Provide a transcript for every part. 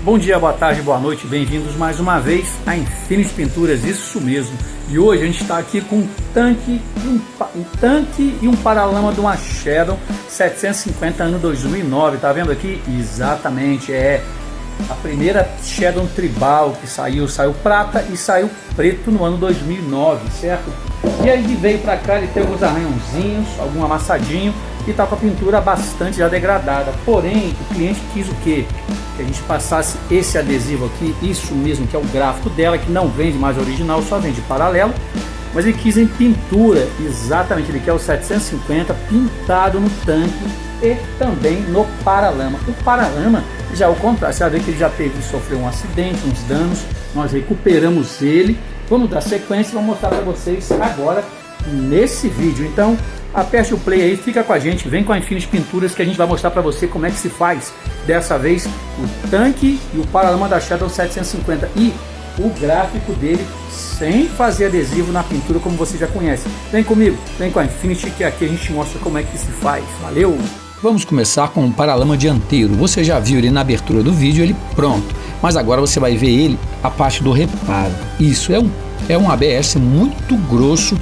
Bom dia, boa tarde, boa noite, bem-vindos mais uma vez a Infinity Pinturas, isso mesmo. E hoje a gente está aqui com um tanque e um paralama de uma Shadow 750 ano 2009, tá vendo aqui? Exatamente, é a primeira Shadow tribal que saiu prata e saiu preto no ano 2009, certo? E aí ele veio para cá, ele tem alguns arranhãozinhos, algum amassadinho e tá com a pintura bastante já degradada. Porém, o cliente quis o quê? Que a gente passasse esse adesivo aqui, isso mesmo, que é o gráfico dela, que não vende mais original, só vende paralelo, mas ele quis em pintura, exatamente, ele quer o 750 pintado no tanque e também no paralama. O paralama já é o contrário, você vai ver que ele já sofreu um acidente, uns danos, nós recuperamos ele. Vamos dar sequência e vou mostrar para vocês agora nesse vídeo. Então aperte o play aí, fica com a gente, vem com a Infinity Pinturas que a gente vai mostrar para você como é que se faz dessa vez o tanque e o paralama da Shadow 750 e o gráfico dele sem fazer adesivo na pintura, como você já conhece. Vem comigo, vem com a Infinity que aqui a gente mostra como é que se faz. Valeu! Vamos começar com o paralama dianteiro. Você já viu ele na abertura do vídeo, ele pronto, mas agora você vai ver ele a parte do reparo. Isso é um ABS muito grosso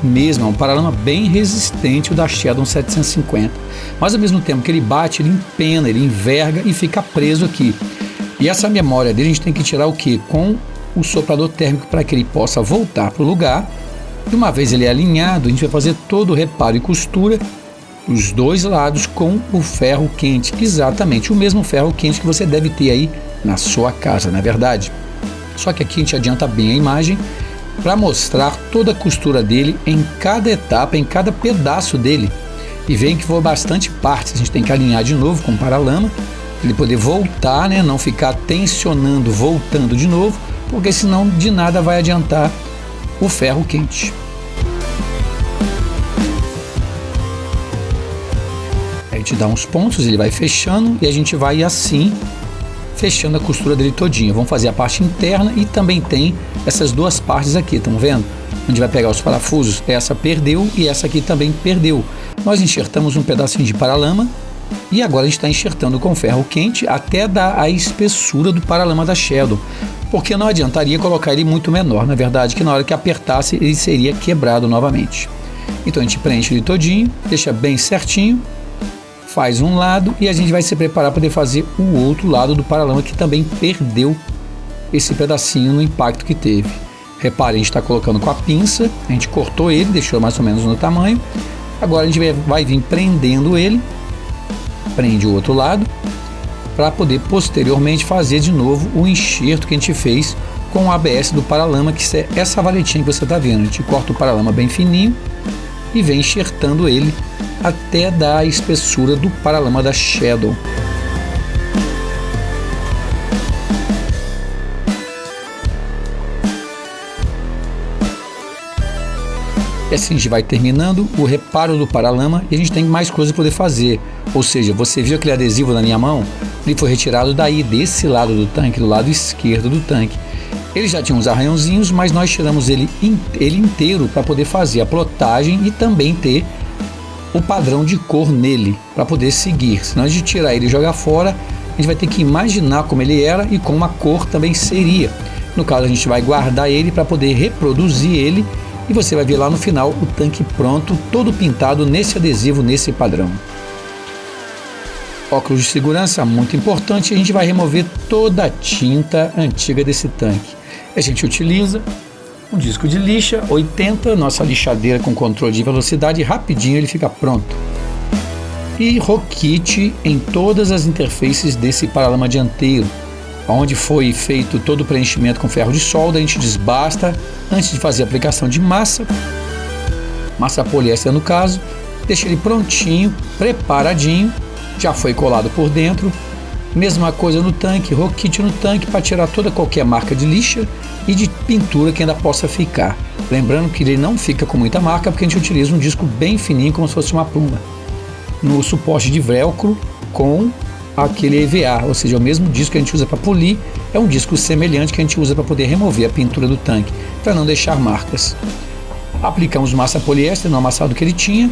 mesmo, é um paralama bem resistente, o da Shadow 750, mas ao mesmo tempo que ele bate, ele empena, ele enverga e fica preso aqui. E essa memória dele a gente tem que tirar o que? Com o soprador térmico para que ele possa voltar para o lugar. E uma vez ele alinhado, a gente vai fazer todo o reparo e costura os dois lados com o ferro quente, exatamente o mesmo ferro quente que você deve ter aí na sua casa, não é verdade? Só que aqui a gente adianta bem a imagem para mostrar toda a costura dele em cada etapa, em cada pedaço dele. E vem que for bastante partes, a gente tem que alinhar de novo com o paralama, para ele poder voltar, né? Não ficar tensionando, voltando de novo, porque senão de nada vai adiantar o ferro quente. A gente dá uns pontos, ele vai fechando e a gente vai assim fechando a costura dele todinha. Vamos fazer a parte interna e também tem essas duas partes aqui, estão vendo? Onde vai pegar os parafusos, essa perdeu e essa aqui também perdeu. Nós enxertamos um pedacinho de paralama e agora a gente está enxertando com ferro quente até dar a espessura do paralama da Shadow, porque não adiantaria colocar ele muito menor, na verdade que na hora que apertasse ele seria quebrado novamente. Então a gente preenche ele todinho, deixa bem certinho, faz um lado e a gente vai se preparar para poder fazer o outro lado do paralama que também perdeu esse pedacinho no impacto que teve. Repare, a gente está colocando com a pinça, a gente cortou ele, deixou mais ou menos no tamanho. Agora a gente vai vir prendendo ele, prende o outro lado, para poder posteriormente fazer de novo o enxerto que a gente fez com o ABS do paralama, que é essa valetinha que você está vendo. A gente corta o paralama bem fininho e vem enxertando ele até dar a espessura do paralama da Shadow. E assim a gente vai terminando o reparo do paralama e a gente tem mais coisa para poder fazer. Ou seja, você viu aquele adesivo na minha mão? Ele foi retirado daí, desse lado do tanque, do lado esquerdo do tanque. Ele já tinha uns arranhãozinhos, mas nós tiramos ele inteiro para poder fazer a plotagem e também ter o padrão de cor nele para poder seguir. Se nós de tirar ele e jogar fora, a gente vai ter que imaginar como ele era e como a cor também seria. No caso, a gente vai guardar ele para poder reproduzir ele e você vai ver lá no final o tanque pronto, todo pintado nesse adesivo, nesse padrão. Óculos de segurança, muito importante, a gente vai remover toda a tinta antiga desse tanque. A gente utiliza um disco de lixa 80, nossa lixadeira com controle de velocidade, rapidinho ele fica pronto. E Rokit em todas as interfaces desse paralama dianteiro, onde foi feito todo o preenchimento com ferro de solda. A gente desbasta antes de fazer a aplicação de massa poliéster no caso, deixa ele prontinho, preparadinho, já foi colado por dentro. Mesma coisa no tanque, Rokit no tanque para tirar qualquer marca de lixa e de pintura que ainda possa ficar. Lembrando que ele não fica com muita marca porque a gente utiliza um disco bem fininho como se fosse uma pluma. No suporte de velcro com aquele EVA, ou seja, o mesmo disco que a gente usa para polir, é um disco semelhante que a gente usa para poder remover a pintura do tanque, para não deixar marcas. Aplicamos massa poliéster no amassado que ele tinha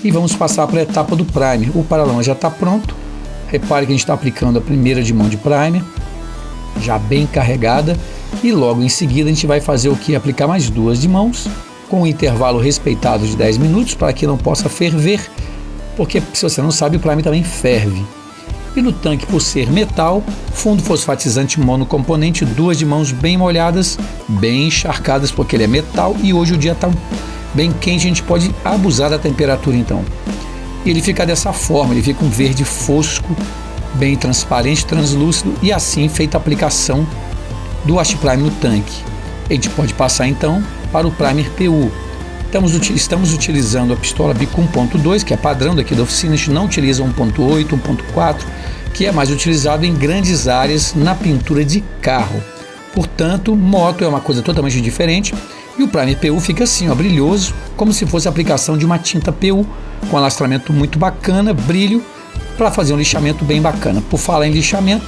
e vamos passar para a etapa do primer. O paralama já está pronto. Repare que a gente está aplicando a primeira de mão de primer, já bem carregada, e logo em seguida a gente vai fazer o que? Aplicar mais 2 de mãos, com um intervalo respeitado de 10 minutos, para que não possa ferver, porque se você não sabe, o primer também ferve. E no tanque, por ser metal, fundo fosfatizante monocomponente, 2 de mãos bem molhadas, bem encharcadas, porque ele é metal e hoje o dia está bem quente, a gente pode abusar da temperatura então. E ele fica dessa forma, ele fica um verde fosco, bem transparente, translúcido, e assim feita a aplicação do Wash Primer no tanque. A gente pode passar então para o Primer PU. Estamos utilizando a pistola Bic 1.2, que é padrão daqui da oficina. A gente não utiliza 1.8, 1.4, que é mais utilizado em grandes áreas na pintura de carro. Portanto, moto é uma coisa totalmente diferente. E o Primer PU fica assim, ó, brilhoso, como se fosse a aplicação de uma tinta PU, com alastramento muito bacana, brilho, para fazer um lixamento bem bacana. Por falar em lixamento,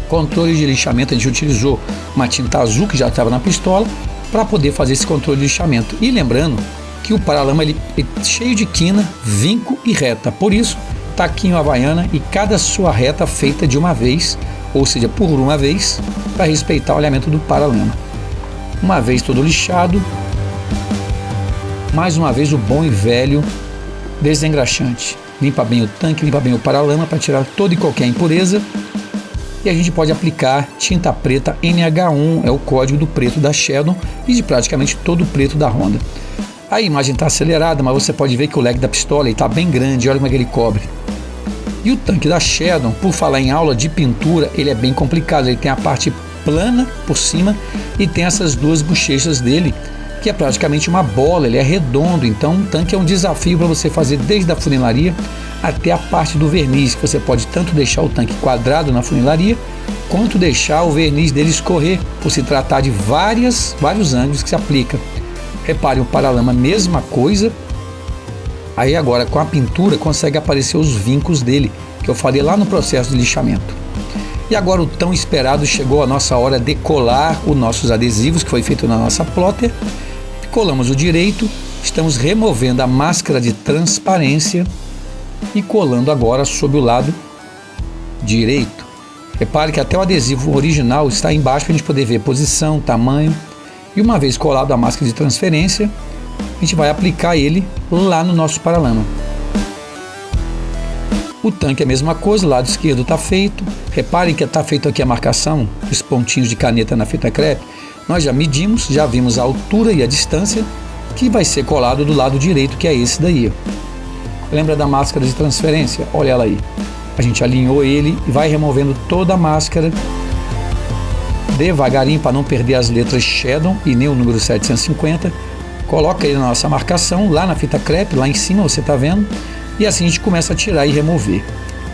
controle de lixamento, a gente utilizou uma tinta azul que já estava na pistola, para poder fazer esse controle de lixamento. E lembrando que o paralama ele é cheio de quina, vinco e reta, por isso taquinho havaiana e cada sua reta feita de uma vez, ou seja, por uma vez, para respeitar o alinhamento do paralama. Uma vez todo lixado, mais uma vez o bom e velho desengraxante. Limpa bem o tanque, limpa bem o paralama para tirar toda e qualquer impureza. E a gente pode aplicar tinta preta NH1, é o código do preto da Shadow e de praticamente todo o preto da Honda. A imagem está acelerada, mas você pode ver que o leg da pistola está bem grande, olha como é que ele cobre. E o tanque da Shadow, por falar em aula de pintura, ele é bem complicado, ele tem a parte plana por cima e tem essas 2 bochechas dele, que é praticamente uma bola, ele é redondo, então o tanque é um desafio para você fazer desde a funilaria até a parte do verniz, que você pode tanto deixar o tanque quadrado na funilaria, quanto deixar o verniz dele escorrer, por se tratar de vários ângulos que se aplica. Repare o paralama, mesma coisa, aí agora com a pintura consegue aparecer os vincos dele, que eu falei lá no processo de lixamento. E agora o tão esperado, chegou a nossa hora de colar os nossos adesivos, que foi feito na nossa plotter. Colamos o direito, estamos removendo a máscara de transparência e colando agora sobre o lado direito. Repare que até o adesivo original está embaixo para a gente poder ver posição, tamanho. E uma vez colado a máscara de transferência, a gente vai aplicar ele lá no nosso paralama. O tanque é a mesma coisa, o lado esquerdo está feito. Reparem que está feito aqui a marcação, os pontinhos de caneta na fita crepe. Nós já medimos, já vimos a altura e a distância que vai ser colado do lado direito, que é esse daí. Lembra da máscara de transferência? Olha ela aí. A gente alinhou ele e vai removendo toda a máscara devagarinho para não perder as letras Shadow e nem o número 750. Coloca ele na nossa marcação, lá na fita crepe, lá em cima, você está vendo? E assim a gente começa a tirar e remover.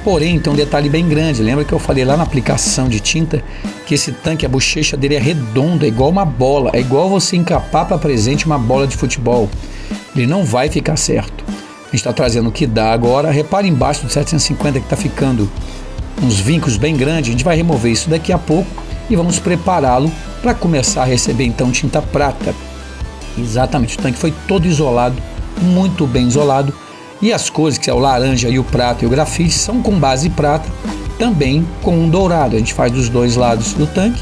Porém, tem um detalhe bem grande. Lembra que eu falei lá na aplicação de tinta que esse tanque, a bochecha dele é redonda, é igual uma bola, é igual você encapar para presente uma bola de futebol. Ele não vai ficar certo. A gente está trazendo o que dá agora. Repare embaixo do 750 que está ficando uns vincos bem grandes. A gente vai remover isso daqui a pouco e vamos prepará-lo para começar a receber então tinta prata. Exatamente, o tanque foi todo isolado, muito bem isolado. E as cores, que é o laranja e o prata e o grafite, são com base prata, também com um dourado. A gente faz dos dois lados do tanque.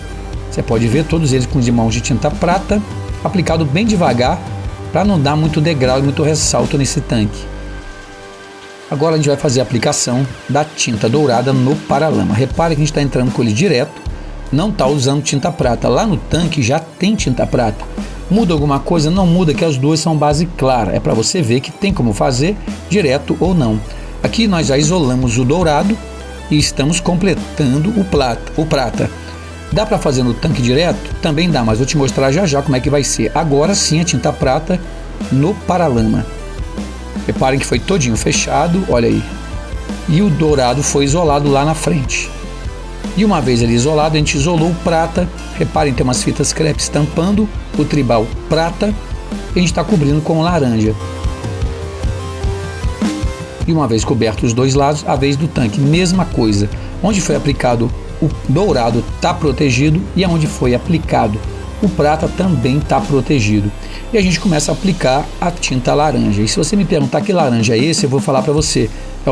Você pode ver todos eles com os mãos de tinta prata, aplicado bem devagar, para não dar muito degrau e muito ressalto nesse tanque. Agora a gente vai fazer a aplicação da tinta dourada no paralama. Repare que a gente está entrando com ele direto, não está usando tinta prata. Lá no tanque já tem tinta prata. Muda alguma coisa? Não muda, que as duas são base clara. É para você ver que tem como fazer direto ou não. Aqui nós já isolamos o dourado e estamos completando o prata. Dá para fazer no tanque direto? Também dá, mas vou te mostrar já já como é que vai ser. Agora sim a tinta prata no paralama. Reparem que foi todinho fechado, olha aí. E o dourado foi isolado lá na frente. E uma vez ele isolado, a gente isolou o prata. Reparem, tem umas fitas crepe tampando o tribal prata e a gente está cobrindo com laranja. E uma vez coberto os dois lados, a vez do tanque, mesma coisa. Onde foi aplicado o dourado está protegido e aonde foi aplicado o prata também está protegido. E a gente começa a aplicar a tinta laranja. E se você me perguntar que laranja é esse, eu vou falar para você. É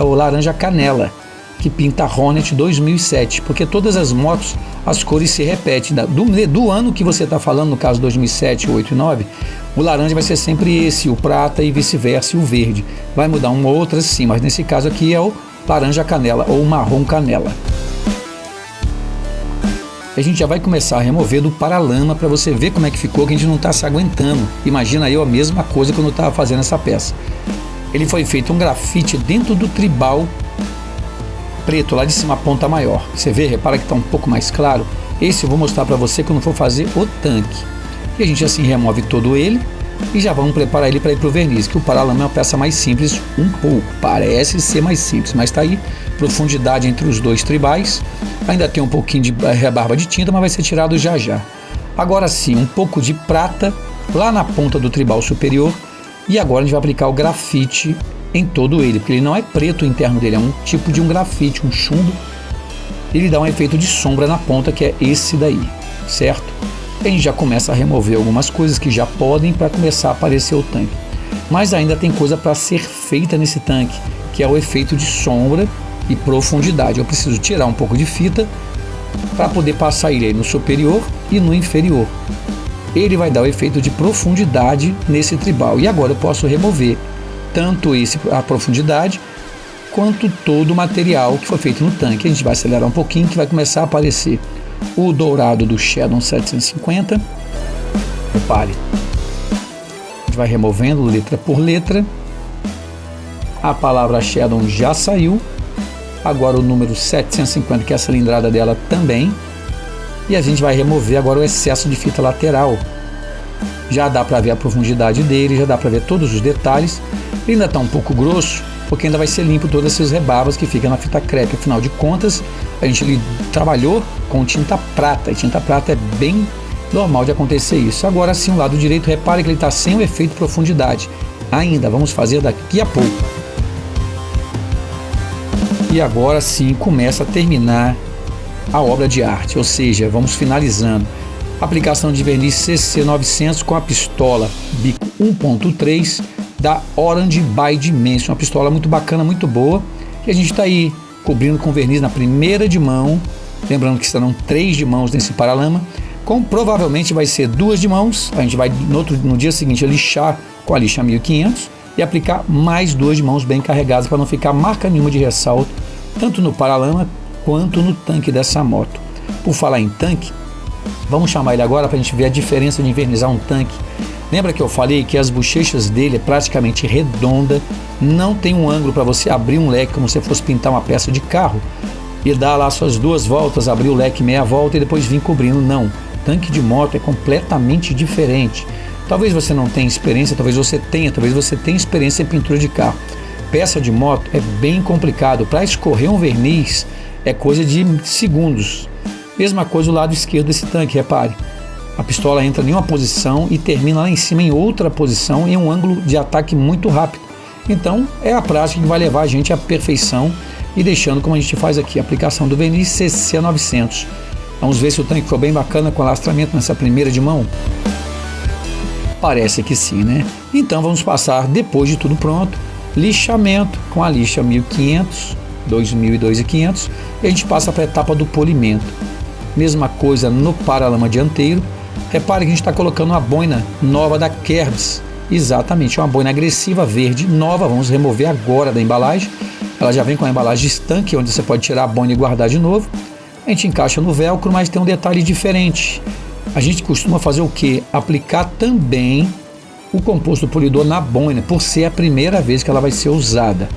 o laranja canela, que pinta Hornet 2007, porque todas as motos, as cores se repetem. Do ano que você está falando, no caso 2007, 8 e 9, o laranja vai ser sempre esse, o prata e vice-versa, e o verde. Vai mudar uma ou outra sim, mas nesse caso aqui é o laranja canela ou marrom canela. A gente já vai começar a remover do paralama para você ver como é que ficou, que a gente não está se aguentando. Imagina eu a mesma coisa quando eu estava fazendo essa peça. Ele foi feito um grafite dentro do tribal preto, lá de cima, a ponta maior. Você vê, repara que está um pouco mais claro. Esse eu vou mostrar para você quando for fazer o tanque. E a gente assim remove todo ele e já vamos preparar ele para ir para o verniz, que o paralama é uma peça mais simples um pouco. Parece ser mais simples, mas está aí, profundidade entre os dois tribais. Ainda tem um pouquinho de rebarba de tinta, mas vai ser tirado já já. Agora sim, um pouco de prata lá na ponta do tribal superior. E agora a gente vai aplicar o grafite em todo ele, porque ele não é preto o interno dele, é um tipo de um grafite, um chumbo. Ele dá um efeito de sombra na ponta, que é esse daí, certo? A gente já começa a remover algumas coisas que já podem para começar a aparecer o tanque. Mas ainda tem coisa para ser feita nesse tanque, que é o efeito de sombra e profundidade. Eu preciso tirar um pouco de fita para poder passar ele aí no superior e no inferior. Ele vai dar o efeito de profundidade nesse tribal. E agora eu posso remover tanto a profundidade quanto todo o material que foi feito no tanque. A gente vai acelerar um pouquinho, que vai começar a aparecer o dourado do Shadow 750. Repare, a gente vai removendo letra por letra. A palavra Shadow já saiu. Agora o número 750, que é a cilindrada dela também. E a gente vai remover agora o excesso de fita lateral. Já dá para ver a profundidade dele, já dá para ver todos os detalhes. Ele ainda está um pouco grosso, porque ainda vai ser limpo todas essas rebarbas que ficam na fita crepe. Afinal de contas, a gente trabalhou com tinta prata, e tinta prata é bem normal de acontecer isso. Agora sim, o lado direito, repare que ele está sem o efeito profundidade. Ainda, vamos fazer daqui a pouco. E agora sim, começa a terminar a obra de arte, ou seja, vamos finalizando. Aplicação de verniz CC900 com a pistola bico 1.3 da Orange by Dimension, uma pistola muito bacana, muito boa, e a gente está aí cobrindo com verniz na primeira de mão, lembrando que serão 3 de mãos nesse paralama, como provavelmente vai ser 2 de mãos. A gente vai no dia seguinte lixar com a lixa 1500 e aplicar mais 2 de mãos bem carregadas para não ficar marca nenhuma de ressalto, tanto no paralama quanto no tanque dessa moto. Por falar em tanque, vamos chamar ele agora para a gente ver a diferença de envernizar um tanque. Lembra que eu falei que as bochechas dele é praticamente redonda, não tem um ângulo para você abrir um leque como se fosse pintar uma peça de carro e dar lá suas 2 voltas, abrir o leque meia volta e depois vir cobrindo. Não, tanque de moto é completamente diferente. Talvez você não tenha experiência, talvez você tenha experiência em pintura de carro. Peça de moto é bem complicado, para escorrer um verniz é coisa de segundos. Mesma coisa o lado esquerdo desse tanque, repare. A pistola entra em uma posição e termina lá em cima em outra posição, em um ângulo de ataque muito rápido. Então é a prática que vai levar a gente à perfeição e deixando como a gente faz aqui, a aplicação do verniz CC900. Vamos ver se o tanque ficou bem bacana com alastramento nessa primeira de mão. Parece que sim, né? Então vamos passar, depois de tudo pronto, lixamento com a lixa 1500, 2002 e a gente passa para a etapa do polimento. Mesma coisa no paralama dianteiro. Repare que a gente está colocando uma boina nova da Kerbs, exatamente, uma boina agressiva verde nova. Vamos remover agora da embalagem. Ela já vem com a embalagem estanque, onde você pode tirar a boina e guardar de novo. A gente encaixa no velcro, mas tem um detalhe diferente. A gente costuma fazer o que? Aplicar também o composto polidor na boina, por ser a primeira vez que ela vai ser usada.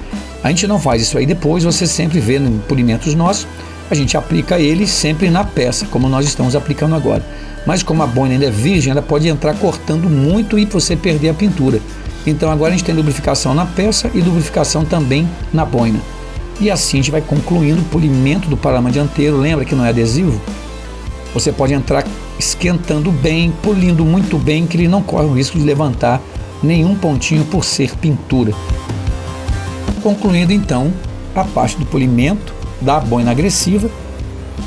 A gente não faz isso aí depois, você sempre vê em polimentos nossos, a gente aplica ele sempre na peça, como nós estamos aplicando agora. Mas como a boina ainda é virgem, ela pode entrar cortando muito e você perder a pintura. Então agora a gente tem lubrificação na peça e lubrificação também na boina. E assim a gente vai concluindo o polimento do paralama dianteiro. Lembra que não é adesivo? Você pode entrar esquentando bem, polindo muito bem, que ele não corre o risco de levantar nenhum pontinho por ser pintura. Concluindo então a parte do polimento da boina agressiva,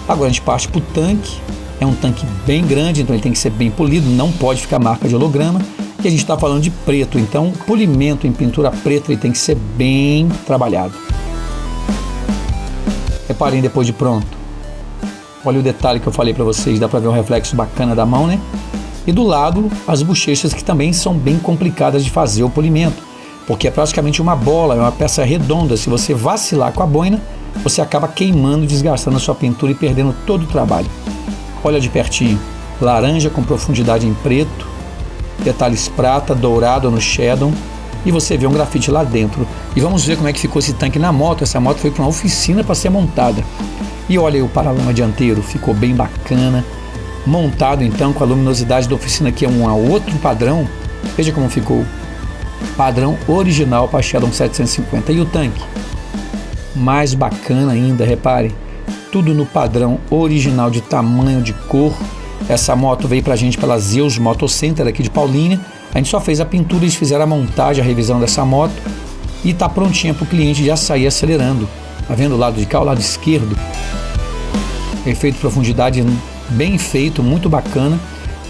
agora a gente parte para o tanque É um tanque bem grande, então ele tem que ser bem polido, não pode ficar marca de holograma. E a gente está falando de preto, então o polimento em pintura preta ele tem que ser bem trabalhado. Reparem depois de pronto. Olha o detalhe que eu falei para vocês, dá para ver um reflexo bacana da mão, né? E do lado, as bochechas que também são bem complicadas de fazer o polimento, porque é praticamente uma bola, é uma peça redonda. Se você vacilar com a boina, você acaba queimando, desgastando a sua pintura e perdendo todo o trabalho. Olha de pertinho, laranja com profundidade em preto, detalhes prata, dourado no shadow, e você vê um grafite lá dentro. E vamos ver como é que ficou esse tanque na moto. Essa moto foi para uma oficina para ser montada. E olha aí o paralama dianteiro, ficou bem bacana. Montado então com a luminosidade da oficina, que é um outro padrão. Veja como ficou. Padrão original para a Shadow 750. E o tanque? Mais bacana ainda, repare. Tudo no padrão original de tamanho, de cor. Essa moto veio pra gente pela Zeus Moto Center aqui de Paulínia. A gente só fez a pintura, eles fizeram a montagem, a revisão dessa moto. E tá prontinha para o cliente já sair acelerando. Tá vendo o lado de cá, o lado esquerdo? Efeito profundidade bem feito, muito bacana.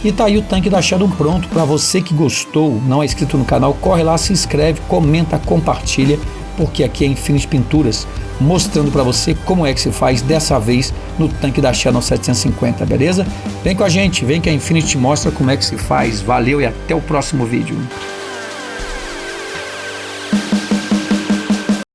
E tá aí o tanque da Shadow pronto. Para você que gostou, não é inscrito no canal, corre lá, se inscreve, comenta, compartilha, porque aqui é Infinity Pinturas, mostrando para você como é que se faz dessa vez no tanque da Shadow 750, beleza? Vem com a gente, vem que a Infinity mostra como é que se faz. Valeu e até o próximo vídeo.